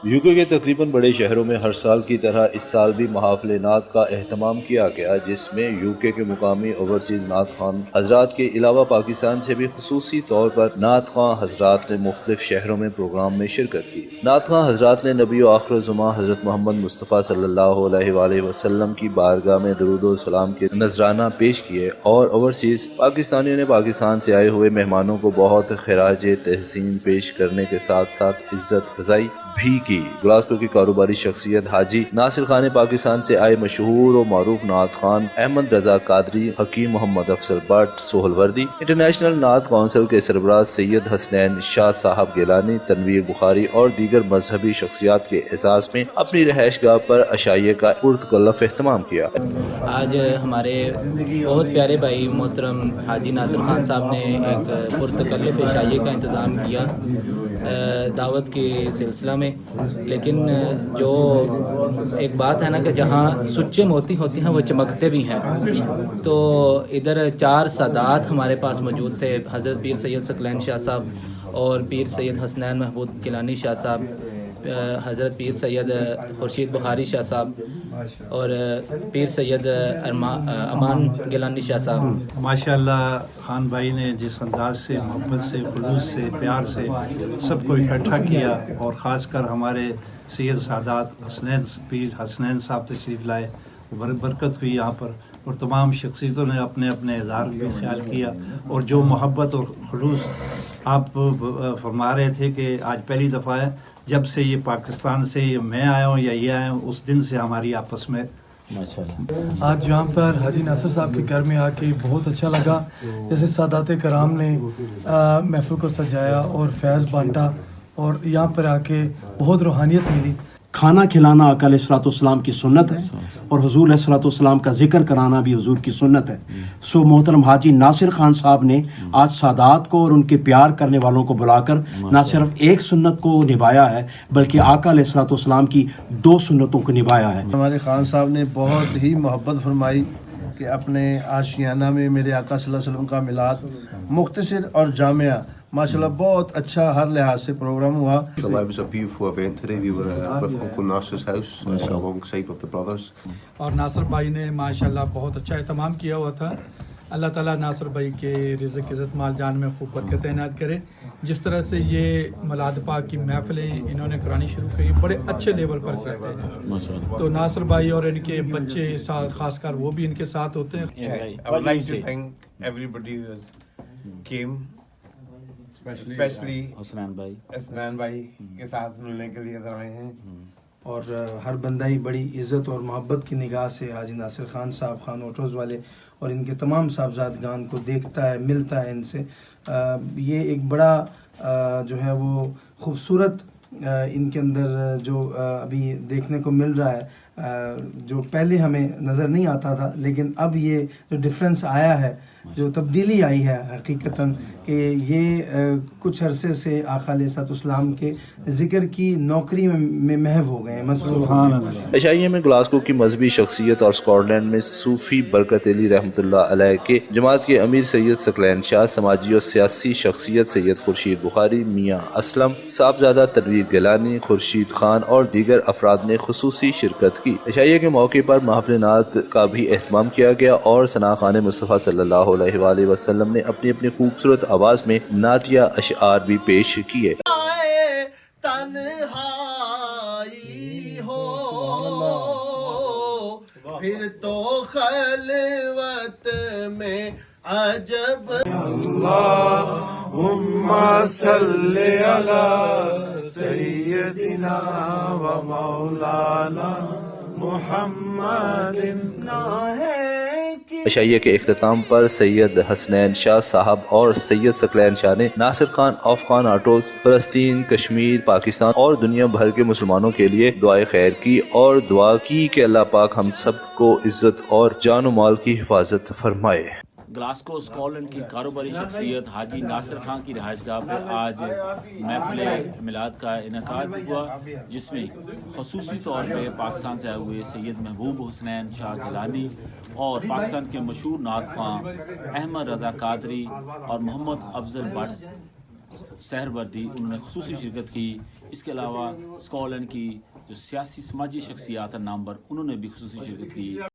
UK کے تقریباً بڑے شہروں میں ہر سال کی طرح اس سال بھی محافل نعت کا اہتمام کیا گیا، جس میں یوکے کے مقامی اوورسیز نعت خوان حضرات کے علاوہ پاکستان سے بھی خصوصی طور پر نعت خوان حضرات نے مختلف شہروں میں پروگرام میں شرکت کی۔ نعت خوان حضرات نے نبی و آخر الزماں حضرت محمد مصطفیٰ صلی اللہ علیہ وآلہ وسلم کی بارگاہ میں درود و سلام کے نذرانہ پیش کیے اور اوورسیز پاکستانیوں نے پاکستان سے آئے ہوئے مہمانوں کو بہت خراج تحسین پیش کرنے کے ساتھ ساتھ عزت فضائی بھی کی۔ گلاسکو کی کاروباری شخصیت حاجی ناصر خان نے پاکستان سے آئے مشہور و معروف نعت خوان احمد رضا قادری، حکیم محمد افضل بٹ سہروردی، انٹرنیشنل نعت کونسل کے سربراہ سید حسنین شاہ صاحب گیلانی، تنویر بخاری اور دیگر مذہبی شخصیات کے اعزاز میں اپنی رہائش گاہ پر عشائیے کا پرتکلف اہتمام کیا۔ آج ہمارے بہت پیارے بھائی محترم حاجی ناصر خان صاحب نے ایک پرتکلف عشائیے کا انتظام کیا دعوت کے سلسلہ میں، لیکن جو ایک بات ہے نا کہ جہاں سچے موتی ہوتی ہیں وہ چمکتے بھی ہیں، تو ادھر 4 سادات ہمارے پاس موجود تھے، حضرت پیر سید ثقلین شاہ صاحب اور پیر سید حسنین محمود گیلانی شاہ صاحب، حضرت پیر سید خورشید بخاری شاہ صاحب اور پیر سید امان گیلانی شاہ صاحب۔ ماشاءاللہ خان بھائی نے جس انداز سے محبت سے خلوص سے پیار سے سب کو اکٹھا کیا، اور خاص کر ہمارے سید سادات حسنین پیر حسنین صاحب تشریف لائے، برکت ہوئی یہاں پر، اور تمام شخصیتوں نے اپنے اپنے اظہار بھی خیال کیا، اور جو محبت اور خلوص آپ فرما رہے تھے کہ آج پہلی دفعہ ہے جب سے یہ پاکستان سے میں آیا ہوں یا یہ آیا ہوں، اس دن سے ہماری آپس میں آج یہاں پر حاجی ناصر صاحب کے گھر میں آ کے بہت اچھا لگا، جیسے سادات کرام نے محفل کو سجایا اور فیض بانٹا، اور یہاں پر آ کے بہت روحانیت ملی۔ کھانا کھلانا آقا علیہ الصلوۃ والسلام کی سنت ہے، اور حضور علیہ الصلوۃ والسلام کا ذکر کرانا بھی حضور کی سنت ہے۔ سو محترم حاجی ناصر خان صاحب نے آج سادات کو اور ان کے پیار کرنے والوں کو بلا کر نہ صرف ایک سنت کو نبھایا ہے بلکہ آقا علیہ الصلوۃ والسلام کی 2 سنتوں کو نبھایا ہے۔ ہمارے خان صاحب نے بہت ہی محبت فرمائی کہ اپنے آشیانہ میں میرے آقا صلی اللہ علیہ وسلم کا میلاد مختصر اور جامعہ ماشاءاللہ بہت اچھا ہر لحاظ سے پروگرام ہوا۔ It was a beautiful event today. We were with Uncle Nasser's house alongside with the brothers. اور ناصر بھائی نے ماشاءاللہ بہت اچھا اہتمام کیا ہوا تھا۔ اللہ تعالیٰ ناصر بھائی کے رزق عزت مال جان میں خوب برکت عنایت کرے۔ جس طرح سے یہ میلاد پاک کی محفلیں انہوں نے کرانی شروع کی، بڑے اچھے لیول پر کرتے ہیں، تو ناصر بھائی اور ان کے بچے خاص کر وہ بھی ان کے ساتھ ہوتے ہیں۔ I would like to thank everybody who came, specially Hasnain بھائی کے ساتھ ملنے کے لیے ادھر آئے ہیں، اور ہر بندہ ہی بڑی عزت اور محبت کی نگاہ سے حاجی ناصر خان صاحب، خان آٹوز والے اور ان کے تمام صاحبزادگان کو دیکھتا ہے، ملتا ہے ان سے۔ یہ ایک بڑا جو ہے وہ خوبصورت ان کے اندر جو ابھی دیکھنے کو مل رہا ہے، جو پہلے ہمیں نظر نہیں آتا تھا، لیکن اب یہ جو ڈفرینس آیا ہے، جو تبدیلی آئی ہے حقیقتاً، کہ یہ کچھ عرصے سے آقا علیہ الصلوۃ والسلام کے ذکر کی نوکری میں محو ہو گئے ہیں، مصروف ہو گئے ہیں۔ عشائیے میں گلاسکو کی مذہبی شخصیت اور اسکاٹ لینڈ میں صوفی برکت علی رحمۃ اللہ علیہ کے جماعت کے امیر سید ثقلین شاہ، سماجی اور سیاسی شخصیت سید خورشید بخاری، میاں اسلم صاحبزادہ، تنویر گیلانی، خورشید خان اور دیگر افراد نے خصوصی شرکت کی۔ عشائیے کے موقع پر محفل نعت کا بھی اہتمام کیا گیا اور ثنا خوان مصطفیٰ صلی اللہ علیہ وآلہ وسلم نے اپنی اپنی خوبصورت آواز میں نعتیہ اشعار بھی پیش کیے۔ تنہائی ہو پھر تو خلوت میں عجب، اللہم صلی علی سیدنا و مولانا محمد۔ عشائیے کے اختتام پر سید حسنین شاہ صاحب اور سید ثقلین شاہ نے ناصر خان آف خان آٹوز، فلسطین، کشمیر، پاکستان اور دنیا بھر کے مسلمانوں کے لیے دعائے خیر کی اور دعا کی کہ اللہ پاک ہم سب کو عزت اور جان و مال کی حفاظت فرمائے۔ گلاسکو اسکاٹ کی کاروباری شخصیت حاجی ناصر خان کی رہائش گاہ پر آج محفل میلاد کا انعقاد ہوا، جس میں خصوصی طور پہ پاکستان سے آئے ہوئے سید محبوب حسنین شاہ گیلانی اور پاکستان کے مشہور نعت خواں احمد رضا قادری اور محمد افضل بٹ سحر وردی انہوں نے خصوصی شرکت کی. اس کے علاوہ اسکاٹ لینڈ کی جو سیاسی سماجی شخصیات ہیں نامور انہوں نے بھی خصوصی شرکت کی.